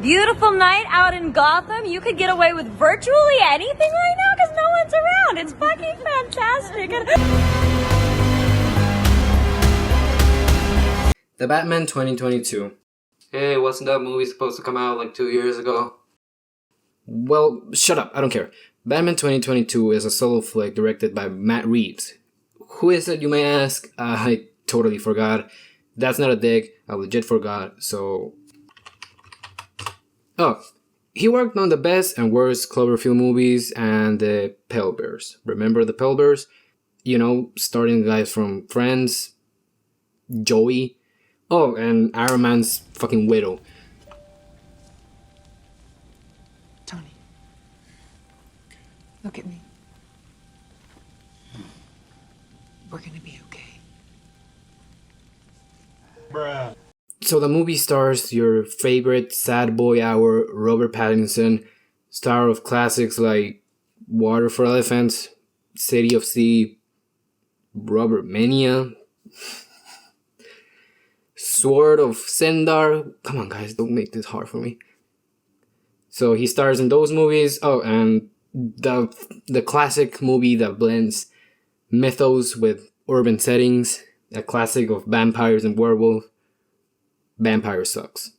beautiful night out in Gotham. You could get away with virtually anything right now because no one's around. It's fucking fantastic. The Batman 2022. Hey, wasn't that movie supposed to come out like 2 years ago? Well, shut up, I don't care. Batman 2022 is a solo flick directed by Matt Reeves. Who is it, you may ask? I totally forgot. That's not a dig, I legit forgot, so... Oh, he worked on the best and worst Cloverfield movies and the Pale Bears. Remember the Pale Bears? You know, starting guys from Friends, Joey. Oh, and Iron Man's fucking widow. Tony, look at me. We're gonna be okay. Bruh. So the movie stars your favorite sad boy hour, Robert Pattinson, star of classics like Water for Elephants, City of Sea, Robert Mania, Sword of Sendar. Come on guys, don't make this hard for me. So he stars in those movies. Oh, and the classic movie that blends mythos with urban settings, a classic of vampires and werewolves. Vampire sucks.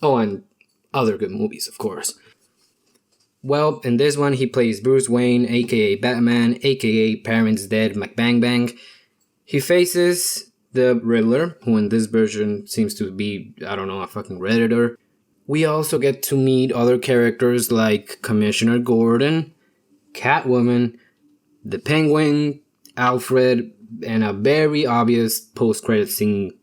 Oh, and other good movies, of course. Well, in this one he plays Bruce Wayne, aka Batman, aka Parents Dead McBang. He faces the Riddler, who in this version seems to be, I don't know, a fucking Redditor. We also get to meet other characters like Commissioner Gordon, Catwoman, the Penguin, Alfred, and a very obvious post-credit scene.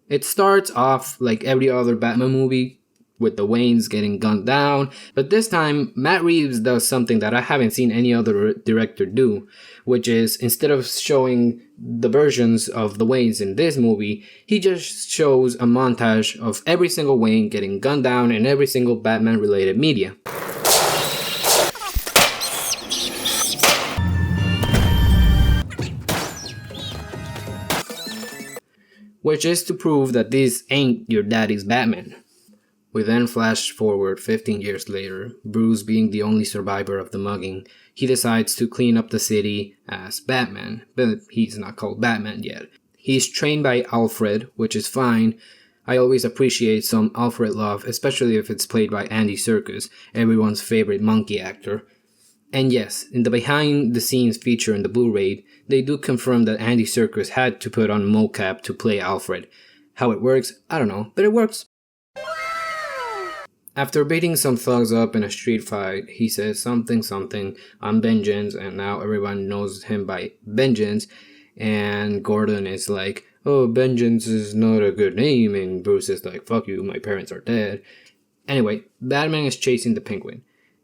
It starts off like every other Batman movie, with the Waynes getting gunned down, but this time Matt Reeves does something that I haven't seen any other director do, which is instead of showing the versions of the Waynes in this movie, he just shows a montage of every single Wayne getting gunned down in every single Batman related media. Which is to prove that this ain't your daddy's Batman. We then flash forward 15 years later, Bruce being the only survivor of the mugging, he decides to clean up the city as Batman, but he's not called Batman yet. He's trained by Alfred, which is fine. I always appreciate some Alfred love, especially if it's played by Andy Serkis, everyone's favorite monkey actor. And yes, in the behind the scenes feature in the Blu-ray, they do confirm that Andy Serkis had to put on mocap to play Alfred. How it works, I don't know, but it works. After beating some thugs up in a street fight, he says something, I'm Vengeance, and now everyone knows him by Vengeance, and Gordon is like, oh, Vengeance is not a good name, and Bruce is like, fuck you, my parents are dead. Anyway, Batman is chasing the Penguin.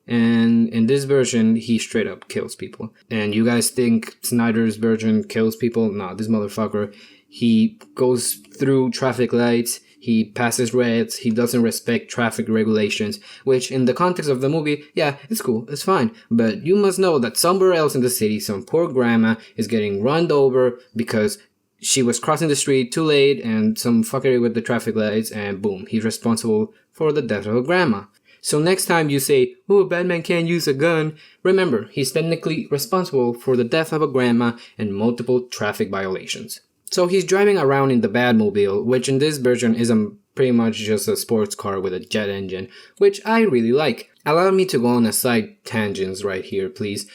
And in this version, he straight up kills people. And you guys think Snyder's version kills people? No, this motherfucker, he goes through traffic lights, he passes reds, he doesn't respect traffic regulations, which in the context of the movie, yeah, it's cool, it's fine. But you must know that somewhere else in the city, some poor grandma is getting run over because she was crossing the street too late and some fuckery with the traffic lights, and boom, he's responsible for the death of a grandma. So next time you say, oh, Batman can't use a gun, remember, he's technically responsible for the death of a grandma and multiple traffic violations. So he's driving around in the Batmobile, which in this version is pretty much just a sports car with a jet engine, which I really like. Allow me to go on a side tangents right here, please.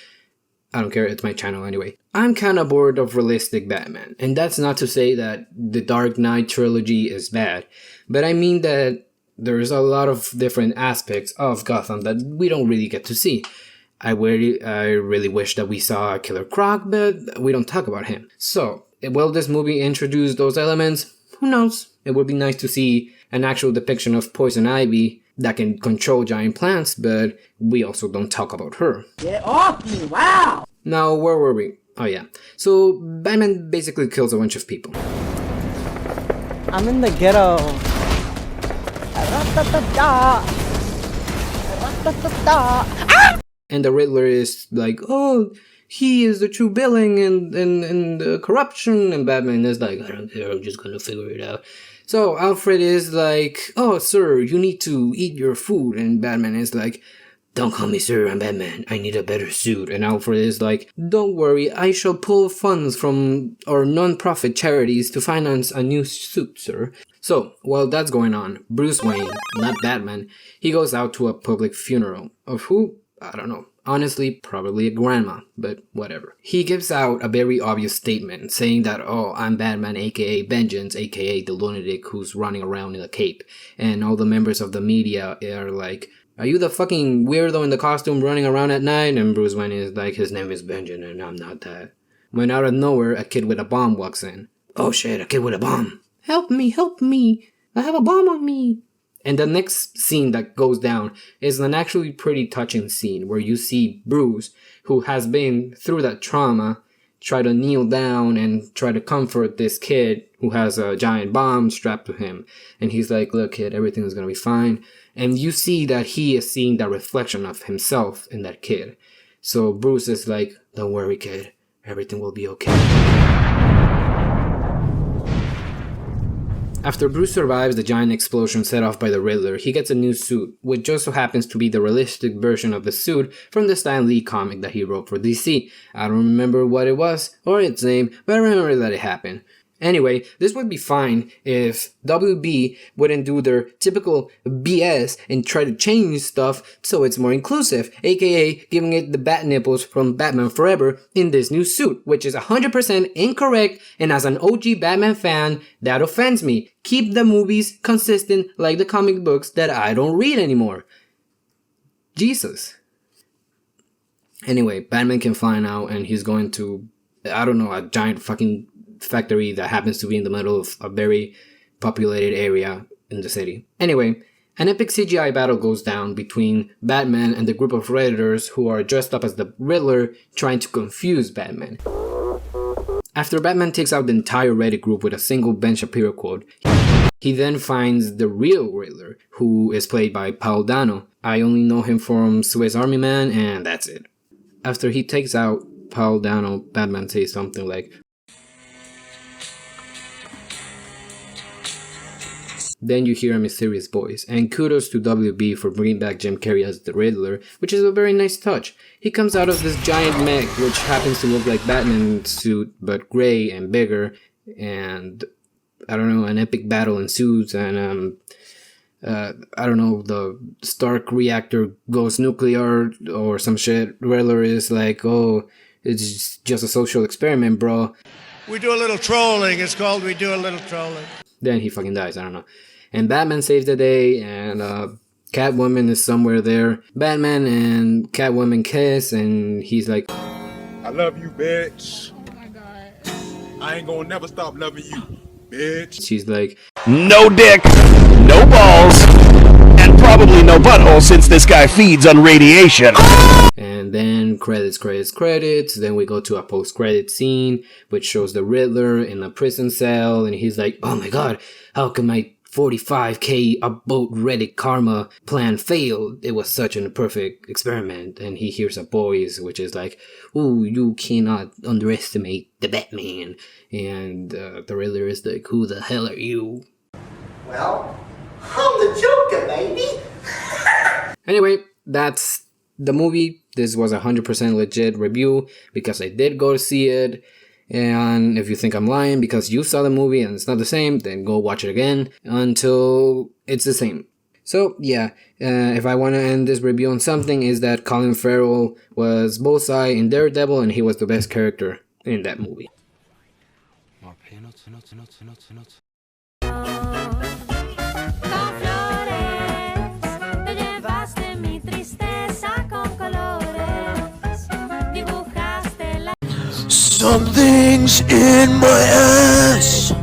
I don't care, it's my channel anyway. I'm kinda bored of realistic Batman, and that's not to say that the Dark Knight trilogy is bad, but I mean that there's a lot of different aspects of Gotham that we don't really get to see. I really wish that we saw Killer Croc, but we don't talk about him. So, will this movie introduce those elements? Who knows? It would be nice to see an actual depiction of Poison Ivy that can control giant plants, but we also don't talk about her. Get off me, wow! Now, where were we? Oh yeah. So, Batman basically kills a bunch of people. I'm in the ghetto. And the Riddler is like, oh, he is the true villain and the corruption. And Batman is like, I don't care, I'm just gonna figure it out. So Alfred is like, oh, sir, you need to eat your food. And Batman is like, don't call me sir, I'm Batman. I need a better suit. And Alfred is like, don't worry, I shall pull funds from our non-profit charities to finance a new suit, sir. So, while that's going on, Bruce Wayne, not Batman, he goes out to a public funeral. Of who? I don't know. Honestly, probably a grandma, but whatever. He gives out a very obvious statement saying that, oh, I'm Batman, aka Vengeance, aka the lunatic who's running around in a cape. And all the members of the media are like, are you the fucking weirdo in the costume running around at night? And Bruce Wayne is like, his name is Vengeance and I'm not that. When out of nowhere, a kid with a bomb walks in. Oh shit, a kid with a bomb. Help me, I have a bomb on me. And the next scene that goes down is an actually pretty touching scene where you see Bruce, who has been through that trauma, try to kneel down and try to comfort this kid who has a giant bomb strapped to him. And he's like, look kid, everything's gonna be fine. And you see that he is seeing the reflection of himself in that kid. So Bruce is like, don't worry kid, everything will be okay. After Bruce survives the giant explosion set off by the Riddler, he gets a new suit, which just so happens to be the realistic version of the suit from the Stan Lee comic that he wrote for DC. I don't remember what it was, or its name, but I remember that it happened. Anyway, this would be fine if WB wouldn't do their typical BS and try to change stuff so it's more inclusive, aka giving it the bat nipples from Batman Forever in this new suit, which is 100% incorrect, and as an OG Batman fan, that offends me. Keep the movies consistent like the comic books that I don't read anymore. Jesus. Anyway, Batman can fly now and he's going to, I don't know, a giant fucking factory that happens to be in the middle of a very populated area in the city. Anyway, an epic CGI battle goes down between Batman and the group of Redditors who are dressed up as the Riddler trying to confuse Batman. After Batman takes out the entire Reddit group with a single Ben Shapiro quote, he then finds the real Riddler, who is played by Paul Dano. I only know him from Swiss Army Man and that's it. After he takes out Paul Dano, Batman says something like, then you hear a mysterious voice, and kudos to WB for bringing back Jim Carrey as the Riddler, which is a very nice touch. He comes out of this giant mech, which happens to look like Batman's suit, but grey and bigger, and I don't know, an epic battle ensues, and I don't know, the Stark reactor goes nuclear or some shit. Riddler is like, oh, it's just a social experiment, bro. We do a little trolling, it's called we do a little trolling. Then he fucking dies, I don't know. And Batman saves the day, and Catwoman is somewhere there. Batman and Catwoman kiss, and he's like, I love you, bitch. Oh my god. I ain't gonna never stop loving you, bitch. She's like, no dick, no balls, and probably no butthole since this guy feeds on radiation. and then credits. Then we go to a post-credit scene, which shows the Riddler in a prison cell, and he's like, oh my god, how can my 45k about Reddit karma plan fail? It was such a perfect experiment. And he hears a voice which is like, ooh, you cannot underestimate the Batman. And the Riddler is like, who the hell are you? Well, I'm the Joker, baby. Anyway, that's the movie. This was a 100% legit review because I did go to see it. And if you think I'm lying because you saw the movie and it's not the same, then go watch it again until it's the same. So yeah, if I want to end this review on something, is that Colin Farrell was Bullseye in Daredevil and he was the best character in that movie. Con flores, te llevaste mi tristeza con colores, dibujaste la... Something's in my ass.